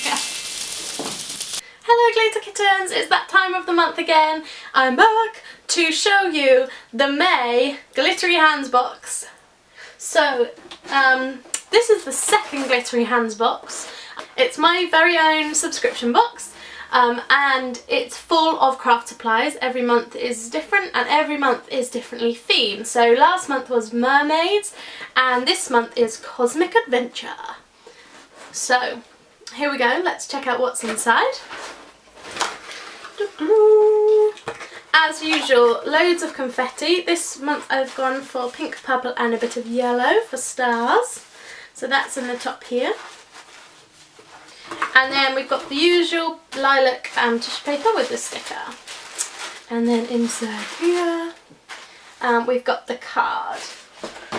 Yeah. Hello glitter kittens, it's that time of the month again. I'm back to show you the May Glittery Hands box. So this is the second Glittery Hands box. It's my very own subscription box and it's full of craft supplies. Every month is different and every month is differently themed. So last month was mermaids and this month is cosmic adventure. So here we go, let's check out what's inside. As usual, loads of confetti. This month I've gone for pink, purple and a bit of yellow for stars. So that's in the top here. And then we've got the usual lilac tissue paper with the sticker. And then inside here we've got the card.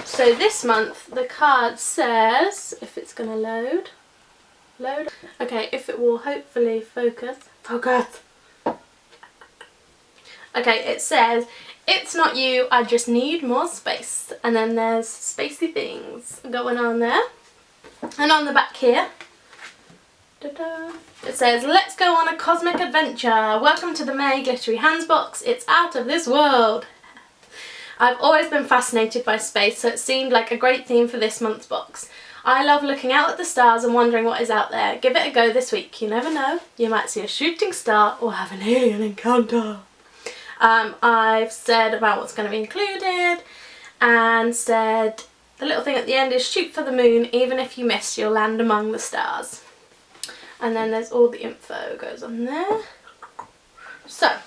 So this month the card says, if it's going to load. Okay, if it will hopefully focus. Okay, it says, "It's not you, I just need more space." And then there's spacey things going on there. And on the back here, it says, "Let's go on a cosmic adventure. Welcome to the May Glittery Hands box. It's out of this world." I've always been fascinated by space, so it seemed like a great theme for this month's box. I love looking out at the stars and wondering what is out there. Give it a go this week. You never know. You might see a shooting star or have an alien encounter. I've said about what's going to be included and said the little thing at the end is shoot for the moon. Even if you miss, you'll land among the stars. And then there's all the info goes on there. So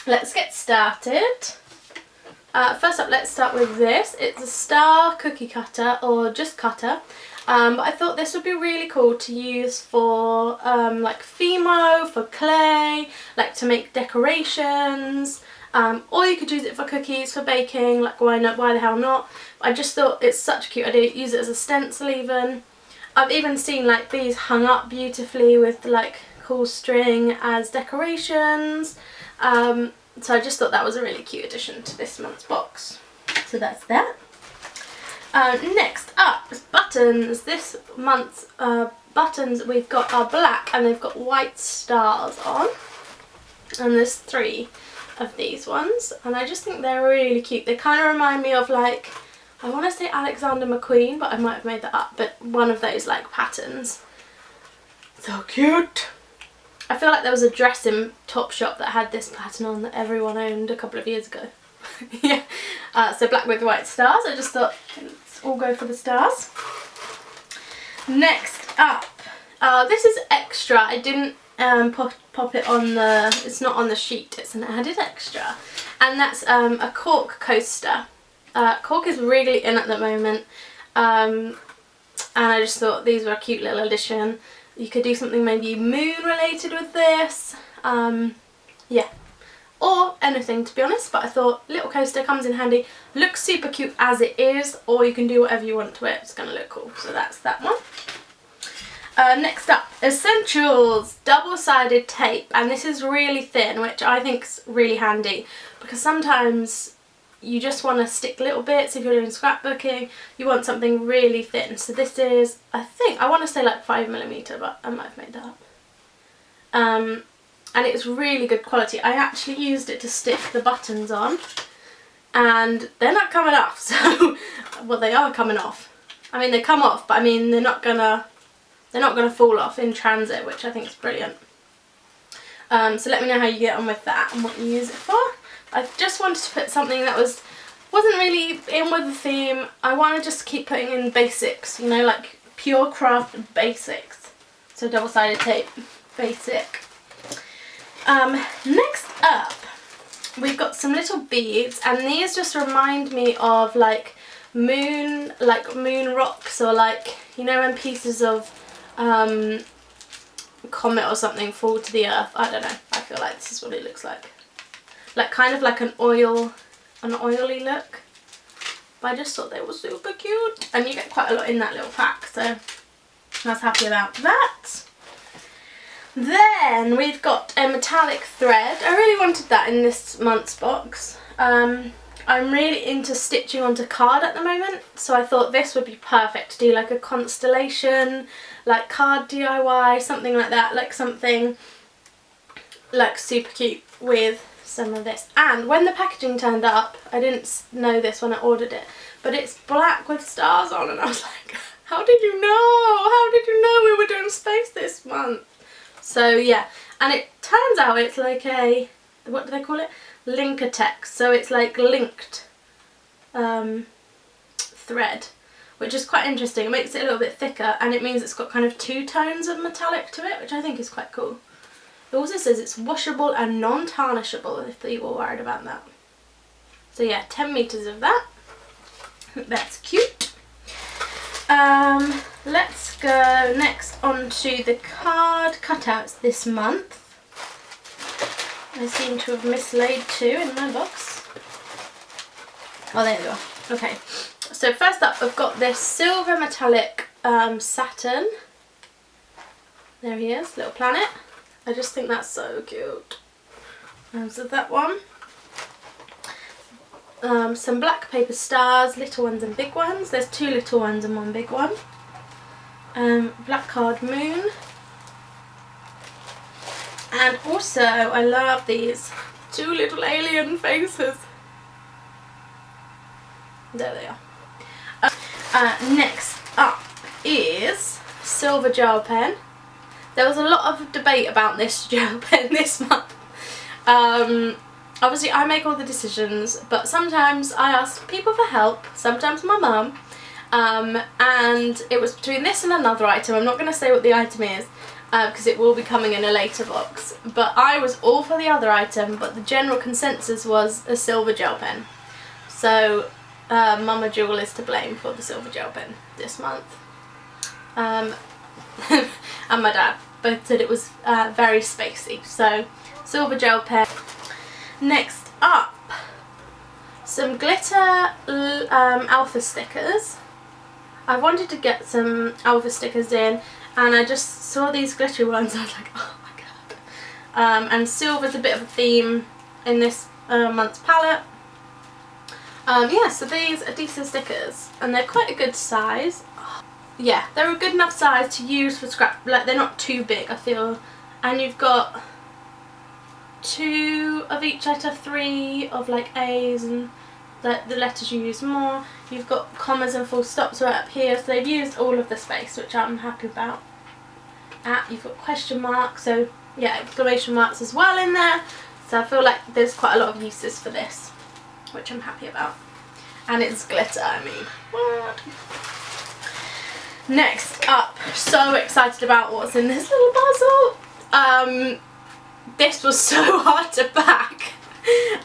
let's get started. First up, let's start with this. It's a star cookie cutter or just cutter. But I thought this would be really cool to use for like Fimo, for clay, like to make decorations, or you could use it for cookies, for baking, like why not, why the hell not. I just thought it's such a cute idea. Use it as a stencil even. I've even seen like these hung up beautifully with like cool string as decorations. So I just thought that was a really cute addition to this month's box. So that's that. Next up is buttons. This month's buttons we've got are black and they've got white stars on. And there's 3 of these ones. And I just think they're really cute. They kind of remind me of like, I want to say Alexander McQueen, but I might have made that up. But one of those like patterns. So cute. I feel like there was a dress in Topshop that had this pattern on that everyone owned a couple of years ago. Yeah. So black with white stars. I just thought let's all go for the stars. Next up, this is extra. I didn't pop it on the, it's not on the sheet, it's an added extra. And that's a cork coaster. Cork is really in at the moment. And I just thought these were a cute little addition. You could do something maybe moon related with this. Yeah. Or anything, to be honest, but I thought little coaster comes in handy. Looks super cute as it is, or you can do whatever you want to it. It's going to look cool. So that's that one. Next up, essentials, double-sided tape, and this is really thin, which I think is really handy because sometimes you just want to stick little bits. If you're doing scrapbooking, you want something really thin. So this is, I think, I want to say like 5mm, but I might have made that up. And it's really good quality. I actually used it to stick the buttons on and they're not coming off. So, well, they are coming off. I mean, they come off, but I mean, they're not gonna fall off in transit, which I think is brilliant. So let me know how you get on with that and what you use it for. I just wanted to put something that wasn't really in with the theme. I want to just keep putting in basics, you know, like pure craft basics. So double-sided tape, basic. Next up, we've got some little beads, and these just remind me of like moon rocks, or like, you know, when pieces of comet or something fall to the earth. I don't know, I feel like this is what it looks like kind of like an oily look, but I just thought they were super cute, and you get quite a lot in that little pack, so I was happy about that. Then we've got a metallic thread. I really wanted that in this month's box. I'm really into stitching onto card at the moment, so I thought this would be perfect to do like a constellation, like card DIY, something like that, like something like super cute with some of this. And when the packaging turned up, I didn't know this when I ordered it, but it's black with stars on, and I was like, how did you know? How did you know we were doing space this month? So yeah, and it turns out it's like a, what do they call it? Linker text. So it's like linked thread, which is quite interesting. It makes it a little bit thicker, and it means it's got kind of 2 tones of metallic to it, which I think is quite cool. It also says it's washable and non-tarnishable, if you were worried about that. So yeah, 10 meters of that. That's cute. Let's go next on to the card cutouts this month. I seem to have mislaid 2 in my box. Oh, there they are. Okay, so first up I've got this silver metallic Saturn. There he is, little planet. I just think that's so cute. So that one. Some black paper stars, little ones and big ones. There's 2 little ones and 1 big one. Black card moon. And also, I love these 2 little alien faces. There they are. Next up is silver gel pen. There was a lot of debate about this gel pen this month. Obviously I make all the decisions, but sometimes I ask people for help, sometimes my mum, and it was between this and another item. I'm not going to say what the item is, because it will be coming in a later box, but I was all for the other item, but the general consensus was a silver gel pen. So Mama Jewel is to blame for the silver gel pen this month. And my dad both said it was very spacey, so silver gel pen. Next up, some glitter alpha stickers. I wanted to get some alpha stickers in, and I just saw these glittery ones. I was like, oh my god. And silver's a bit of a theme in this month's palette. Yeah, so these are decent stickers, and they're quite a good size. Yeah, they're a good enough size to use for scrap, like they're not too big, I feel. And you've got 2 of each letter, 3 of like A's and the letters you use more. You've got commas and full stops right up here, so they've used all of the space, which I'm happy about. You've got question marks, so yeah, exclamation marks as well in there. So I feel like there's quite a lot of uses for this, which I'm happy about. And it's glitter, I mean, what? Next up, so excited about what's in this little puzzle. This was so hard to pack.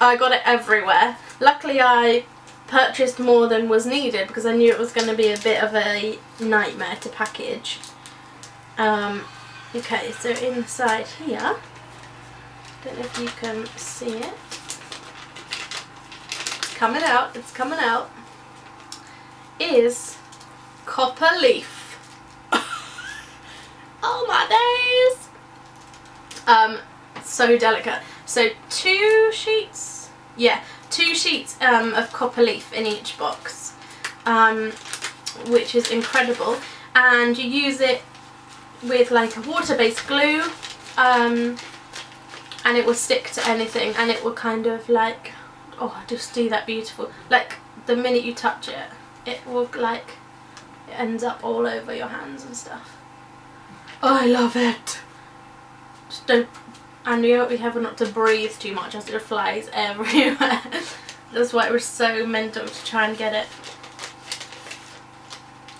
I got it everywhere. Luckily I purchased more than was needed because I knew it was going to be a bit of a nightmare to package. Okay, so inside here, don't know if you can see it. It's coming out, is copper leaf. Oh my days! So delicate. So 2 sheets, yeah, 2 sheets of copper leaf in each box, which is incredible. And you use it with like a water-based glue, and it will stick to anything, and it will kind of like, oh, just do that beautiful. Like the minute you touch it, it will like, it ends up all over your hands and stuff. Oh, I love it. Just don't, and you be careful not to breathe too much as it flies everywhere. That's why it was so mental to try and get it.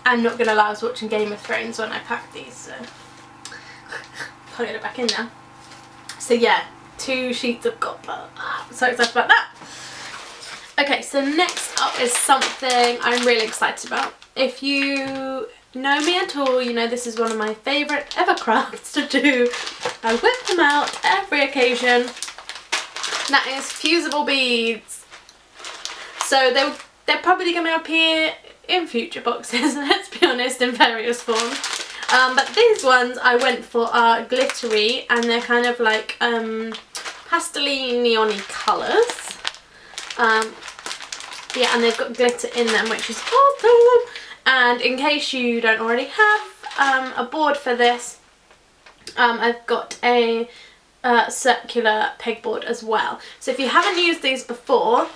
I'm not gonna lie, I was watching Game of Thrones when I packed these, so I'll get it back in now. So yeah, 2 sheets of copper. So excited about that. Okay, so next up is something I'm really excited about. If you know me at all, you know this is one of my favourite ever crafts to do. I whip them out every occasion. That is fusible beads. So they're probably going to appear in future boxes, let's be honest, in various forms. But these ones I went for are glittery, and they're kind of like pastel-y, neon-y colours. Yeah, and they've got glitter in them, which is awesome. And in case you don't already have a board for this, I've got a circular pegboard as well. So if you haven't used these before,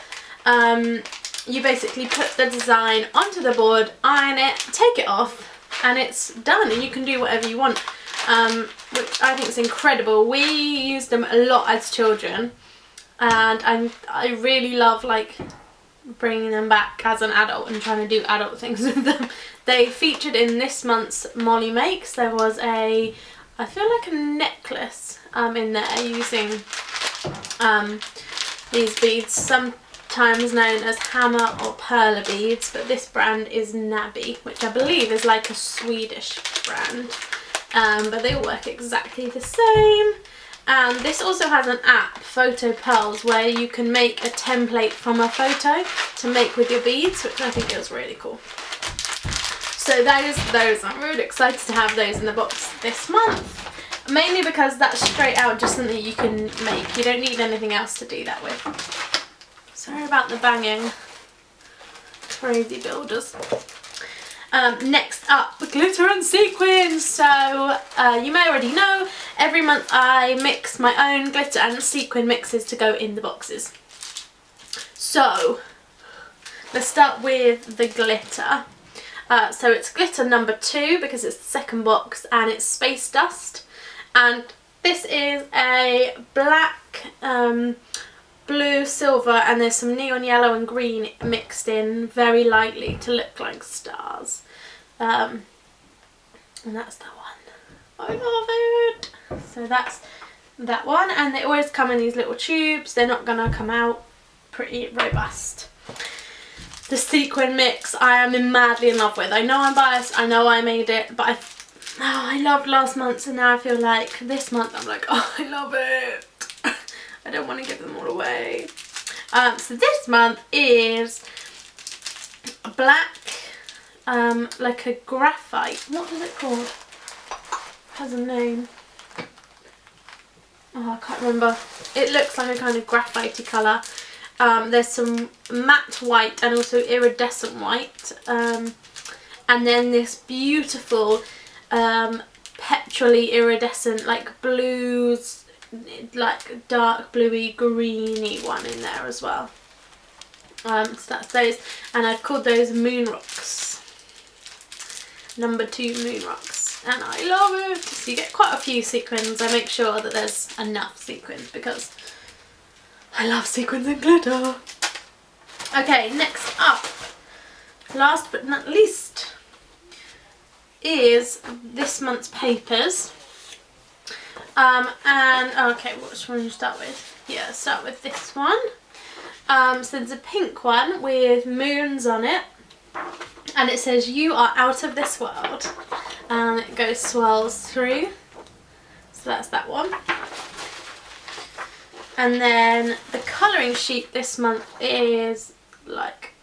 you basically put the design onto the board, iron it, take it off, and it's done, and you can do whatever you want, which I think is incredible. We used them a lot as children, and I really love like bringing them back as an adult and trying to do adult things with them. They featured in this month's Molly Makes. There was I feel like a necklace in there using these beads, sometimes known as hammer or perler beads, but this brand is Nabby, which I believe is like a Swedish brand, but they all work exactly the same. And this also has an app, Photo Pearls, where you can make a template from a photo to make with your beads, which I think is really cool. So those, I'm really excited to have those in the box this month. Mainly because that's straight out just something you can make. You don't need anything else to do that with. Sorry about the banging. Crazy builders. Next up, glitter and sequins. So you may already know, every month I mix my own glitter and sequin mixes to go in the boxes. So let's start with the glitter. So it's glitter number 2 because it's the second box, and it's Space Dust. And this is a black, blue, silver, and there's some neon yellow and green mixed in very lightly to look like stars. And that's that one. I love it. So that's that one, and they always come in these little tubes. They're not gonna come out, pretty robust. The sequin mix I am madly in love with. I know I'm biased, I know I made it, but I loved last month's, and now I feel like this month I'm like, oh, I love it. I don't want to give them all away. So this month is a black, like a graphite. What is it called? It has a name. Oh, I can't remember. It looks like a kind of graphite-y colour. There's some matte white and also iridescent white. And then this beautiful petrol-y iridescent, like blues, like dark bluey greeny one in there as well. So that's those, and I've called those Moon Rocks. Number 2 Moon Rocks, and I love it. So you get quite a few sequins. I make sure that there's enough sequins because I love sequins and glitter. Okay, next up, last but not least, is this month's papers. And okay, which one do you start with? Yeah, start with this one. So there's a pink one with moons on it, and it says "You are out of this world," and it swirls through. So that's that one. And then the colouring sheet this month is like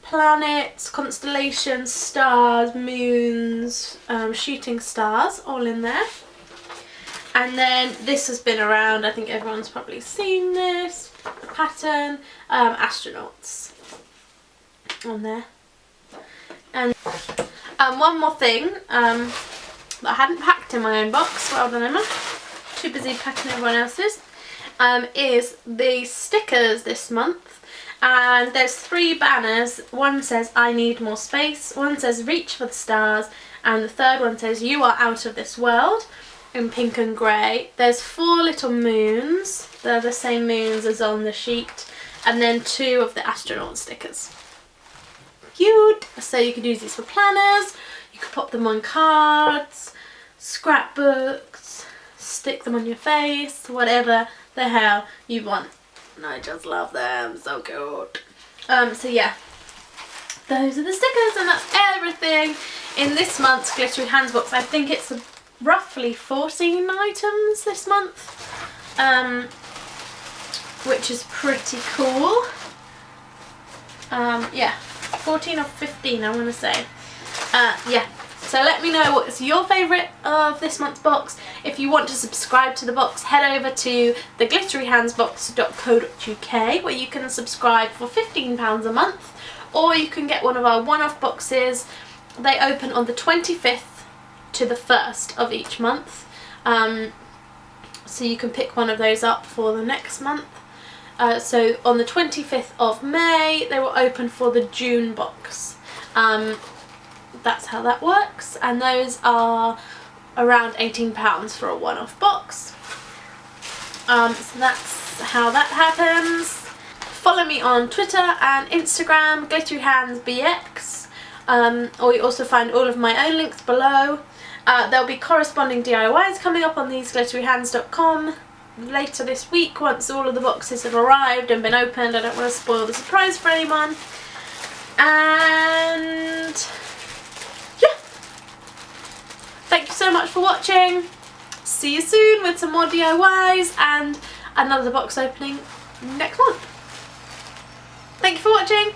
planets, constellations, stars, moons, shooting stars, all in there. And then this has been around, I think everyone's probably seen this, the pattern, astronauts on there. And one more thing that I hadn't packed in my own box, well done Emma, too busy packing everyone else's, is the stickers this month. And there's 3 banners. One says "I need more space," one says "Reach for the stars," and the third one says "You are out of this world," in pink and grey. There's 4 little moons. They're the same moons as on the sheet, and then 2 of the astronaut stickers. Cute! So you could use these for planners, you could pop them on cards, scrapbooks, stick them on your face, whatever the hell you want. And I just love them, so cute. So yeah, those are the stickers, and that's everything in this month's Glittery Hands box. I think it's roughly 14 items this month, which is pretty cool. Yeah, 14 or 15 I want to say. Yeah, So let me know what's your favourite of this month's box. If you want to subscribe to the box, head over to theglitteryhandsbox.co.uk, where you can subscribe for £15 a month, or you can get one of our one-off boxes. They open on the 25th to the 1st of each month, so you can pick one of those up for the next month. So on the 25th of May they will open for the June box. That's how that works, and those are around £18 for a one-off box. So that's how that happens. Follow me on Twitter and Instagram, glitteryhandsbx, or you also find all of my own links below. There'll be corresponding DIYs coming up on theseglitteryhands.com later this week once all of the boxes have arrived and been opened. I don't want to spoil the surprise for anyone. And yeah, thank you so much for watching. See you soon with some more DIYs and another box opening next month. Thank you for watching.